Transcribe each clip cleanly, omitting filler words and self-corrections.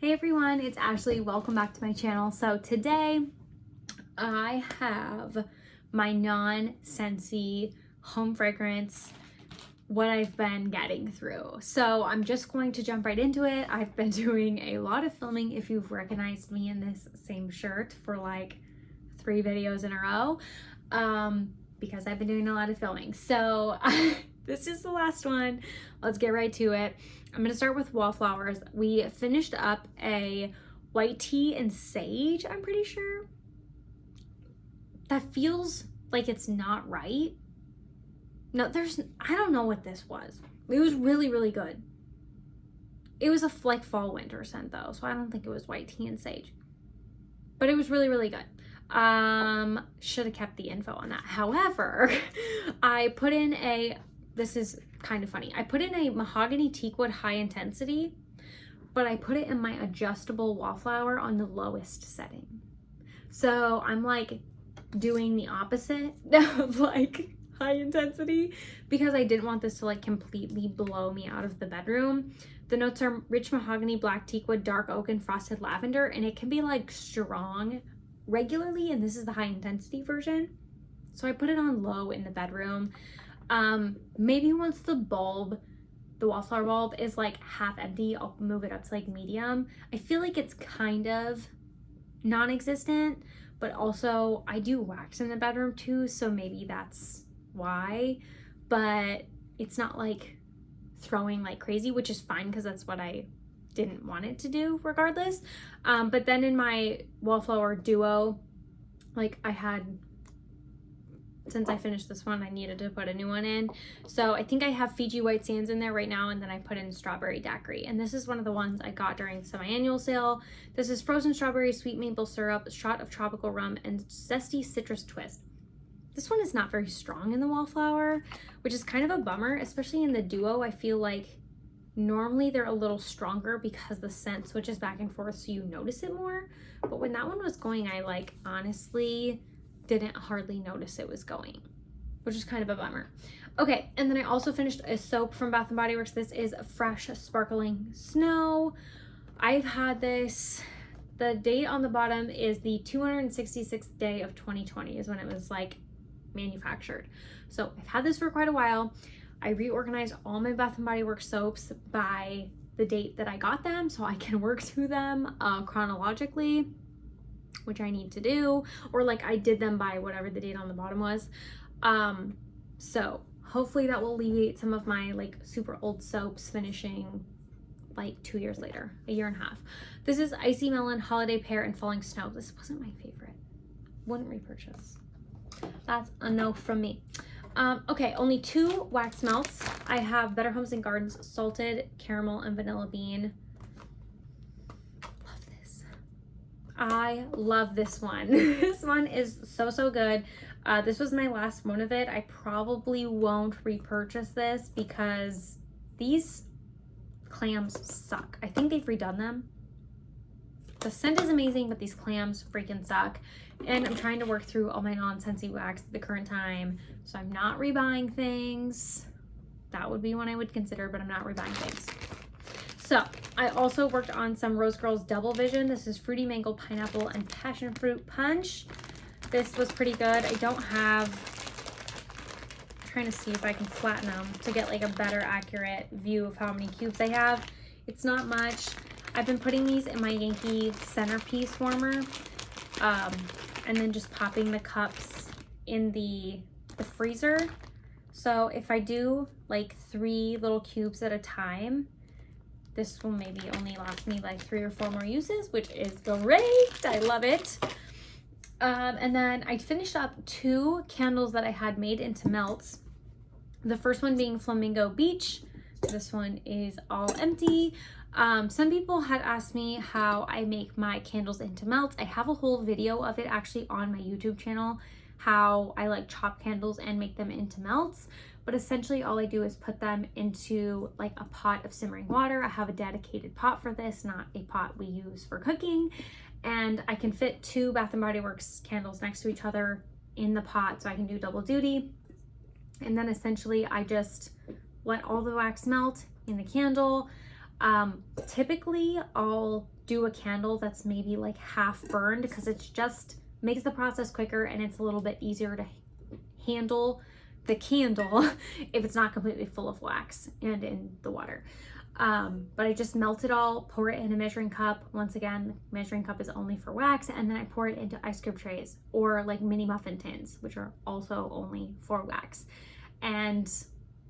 Hey everyone, it's Ashley. Welcome back to my channel. So today I have my Non-Scentsy home fragrance, what I've been getting through. So I'm just going to jump right into it. I've been doing a lot of filming, if you've recognized me in this same shirt, for like 3 videos in a row, because I've been doing a lot of filming. So this is the last one. Let's get right to it. I'm gonna start with Wallflowers. We finished up a white tea and sage, I'm pretty sure. That feels like it's not right. No, I don't know what this was. It was really, really good. It was like fall winter scent though, so I don't think it was white tea and sage. But it was really, really good. Should have kept the info on that. However, I put in this is kind of funny. I put in a mahogany teakwood high intensity, but I put it in my adjustable Wallflower on the lowest setting. So I'm like doing the opposite of like high intensity because I didn't want this to like completely blow me out of the bedroom. The notes are rich mahogany, black teakwood, dark oak, and frosted lavender, and it can be like strong regularly, and this is the high intensity version. So I put it on low in the bedroom. Maybe once the Wallflower bulb is like half empty, I'll move it up to like medium. I feel like it's kind of non-existent, but also I do wax in the bedroom too, so maybe that's why. But it's not like throwing like crazy, which is fine because that's what I didn't want it to do regardless. But then in my Wallflower duo, like since I finished this one, I needed to put a new one in. So I think I have Fiji White Sands in there right now, and then I put in Strawberry Daiquiri. And this is one of the ones I got during the semi-annual sale. This is frozen strawberry, sweet maple syrup, shot of tropical rum, and zesty citrus twist. This one is not very strong in the Wallflower, which is kind of a bummer, especially in the duo. I feel like normally they're a little stronger because the scent switches back and forth, so you notice it more. But when that one was going, I like honestly didn't hardly notice it was going, which is kind of a bummer. Okay, and then I also finished a soap from Bath & Body Works. This is Fresh Sparkling Snow. I've had this, the date on the bottom is the 266th day of 2020 is when it was like manufactured. So I've had this for quite a while. I reorganized all my Bath & Body Works soaps by the date that I got them so I can work through them chronologically, which I need to do, or like I did them by whatever the date on the bottom was. So hopefully that will alleviate some of my like super old soaps finishing like 2 years later, a year and a half. This is Icy Melon, Holiday Pear, and Falling Snow. This wasn't my favorite. Wouldn't repurchase. That's a no from me. Okay, only 2 wax melts. I have Better Homes and Gardens Salted Caramel and Vanilla Bean. I love this one. This one is so good. This was my last one of it. I probably won't repurchase this because these clams suck. I think they've redone them. The scent is amazing, but these clams freaking suck. And I'm trying to work through all my Non-Scentsy wax at the current time, so I'm not rebuying things. That would be one I would consider, but I'm not rebuying things. So I also worked on some Rose Girls Double Vision. This is Fruity Mango, Pineapple, and Passion Fruit Punch. This was pretty good. I don't have, I'm trying to see if I can flatten them to get like a better accurate view of how many cubes I have. It's not much. I've been putting these in my Yankee centerpiece warmer, and then just popping the cups in the freezer. So if I do like 3 little cubes at a time, this will maybe only last me like 3 or 4 more uses, which is great. I love it. And then I finished up 2 candles that I had made into melts. The first one being Flamingo Beach. This one is all empty. Some people had asked me how I make my candles into melts. I have a whole video of it actually on my YouTube channel, how I like chop candles and make them into melts. But essentially all I do is put them into like a pot of simmering water. I have a dedicated pot for this, not a pot we use for cooking. And I can fit 2 Bath & Body Works candles next to each other in the pot, so I can do double duty. And then essentially I just let all the wax melt in the candle. Typically I'll do a candle that's maybe like half burned because it's just makes the process quicker and it's a little bit easier to handle the candle if it's not completely full of wax and in the water. But I just melt it all, pour it in a measuring cup. Once again, the measuring cup is only for wax, and then I pour it into ice cube trays or like mini muffin tins, which are also only for wax. And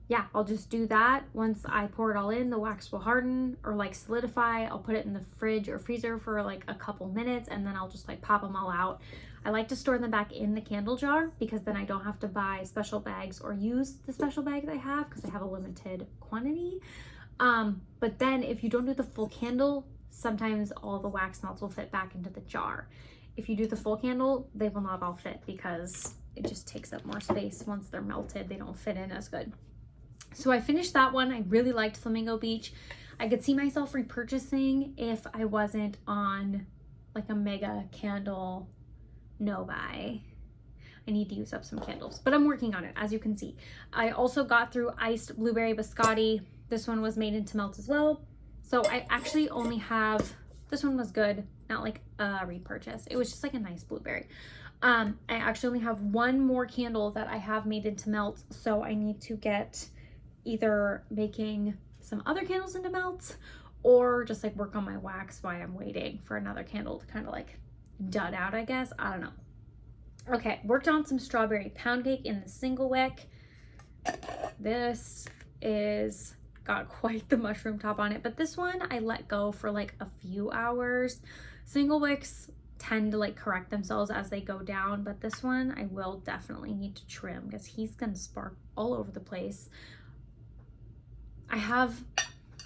yeah, I'll just do that. Once I pour it all in, the wax will harden or like solidify. I'll put it in the fridge or freezer for like a couple minutes, and then I'll just like pop them all out. I like to store them back in the candle jar because then I don't have to buy special bags or use the special bags I have because I have a limited quantity. But then if you don't do the full candle, sometimes all the wax melts will fit back into the jar. If you do the full candle, they will not all fit because it just takes up more space. Once they're melted, they don't fit in as good. So I finished that one. I really liked Flamingo Beach. I could see myself repurchasing if I wasn't on like a mega candle no buy. I need to use up some candles, but I'm working on it, as you can see. I also got through Iced Blueberry Biscotti. This one was made into melt as well. So I actually only have, this one was good, not like a repurchase. It was just like a nice blueberry. I actually only have one more candle that I have made into melt. So I need to get either making some other candles into melts or just like work on my wax while I'm waiting for another candle to kind of like dud out, I guess. I don't know. Okay, worked on some strawberry pound cake in the single wick. This is got quite the mushroom top on it, but this one I let go for like a few hours. Single wicks tend to like correct themselves as they go down, but this one I will definitely need to trim because he's gonna spark all over the place. I have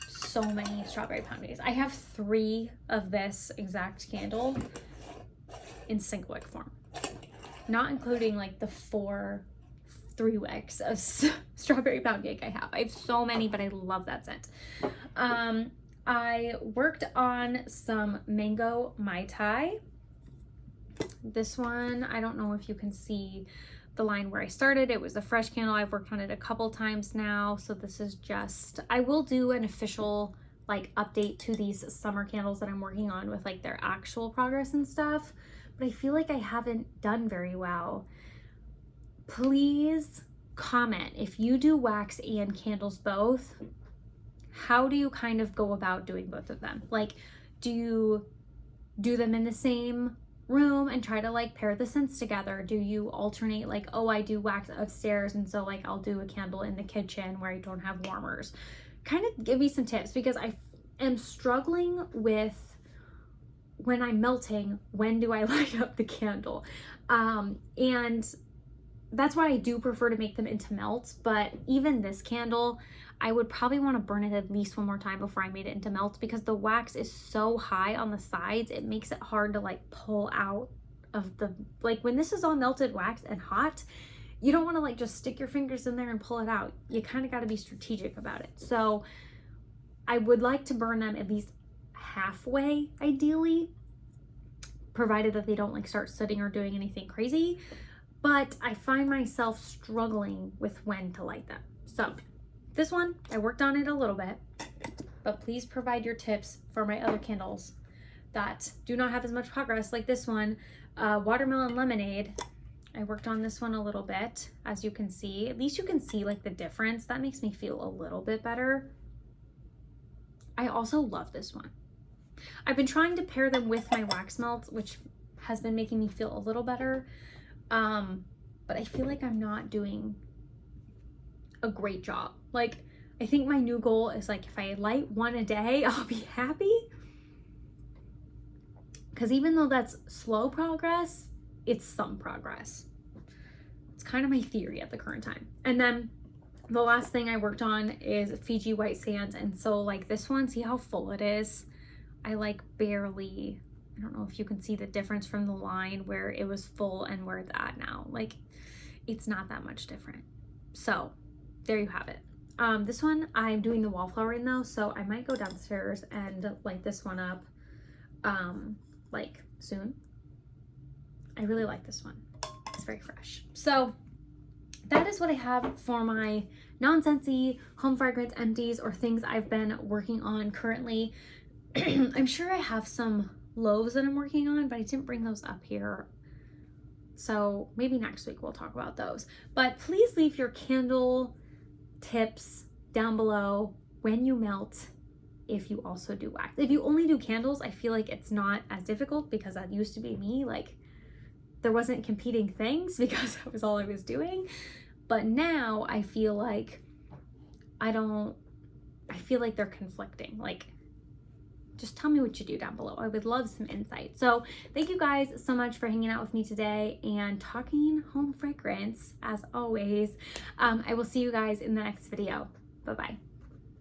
so many strawberry pound cakes. I have 3 of this exact candle in single wick form, not including like the 3 wicks of strawberry pound cake I have. I have so many, but I love that scent. I worked on some mango Mai Tai. This one, I don't know if you can see the line where I started. It was a fresh candle. I've worked on it a couple times now. So this is just, I will do an official like update to these summer candles that I'm working on with like their actual progress and stuff. But I feel like I haven't done very well. Please comment if you do wax and candles both. How do you kind of go about doing both of them? Like, do you do them in the same room and try to like pair the scents together? Do you alternate like, oh, I do wax upstairs and so like I'll do a candle in the kitchen where I don't have warmers? Kind of give me some tips because I am struggling with when I'm melting, when do I light up the candle? And that's why I do prefer to make them into melts, but even this candle, I would probably want to burn it at least one more time before I made it into melts because the wax is so high on the sides, it makes it hard to like pull out of the, like when this is all melted wax and hot, you don't want to like just stick your fingers in there and pull it out. You kind of got to be strategic about it. So I would like to burn them at least halfway, ideally, provided that they don't like start sitting or doing anything crazy. But I find myself struggling with when to light them. So this one, I worked on it a little bit, but please provide your tips for my other candles that do not have as much progress, like this one, Watermelon Lemonade. I worked on this one a little bit, as you can see. At least you can see like the difference. That makes me feel a little bit better. I also love this one. I've been trying to pair them with my wax melts, which has been making me feel a little better. But I feel like I'm not doing a great job. Like, I think my new goal is like, if I light one a day, I'll be happy. Because even though that's slow progress, it's some progress. It's kind of my theory at the current time. And then the last thing I worked on is Fiji White Sands. And so like this one, see how full it is? I like barely, I don't know if you can see the difference from the line where it was full and where it's at now. Like, it's not that much different. So there you have it. This one I'm doing the wallflower in though, so I might go downstairs and light this one up like soon. I really like this one. It's very fresh. So that is what I have for my Non-Scentsy home fragrance empties or things I've been working on currently. I'm sure I have some loaves that I'm working on, but I didn't bring those up here. So maybe next week we'll talk about those. But please leave your candle tips down below when you melt, if you also do wax. If you only do candles, I feel like it's not as difficult because that used to be me. Like there wasn't competing things because that was all I was doing. But now I feel like they're conflicting. Like, just tell me what you do down below. I would love some insight. So thank you guys so much for hanging out with me today and talking home fragrance as always. I will see you guys in the next video. Bye-bye.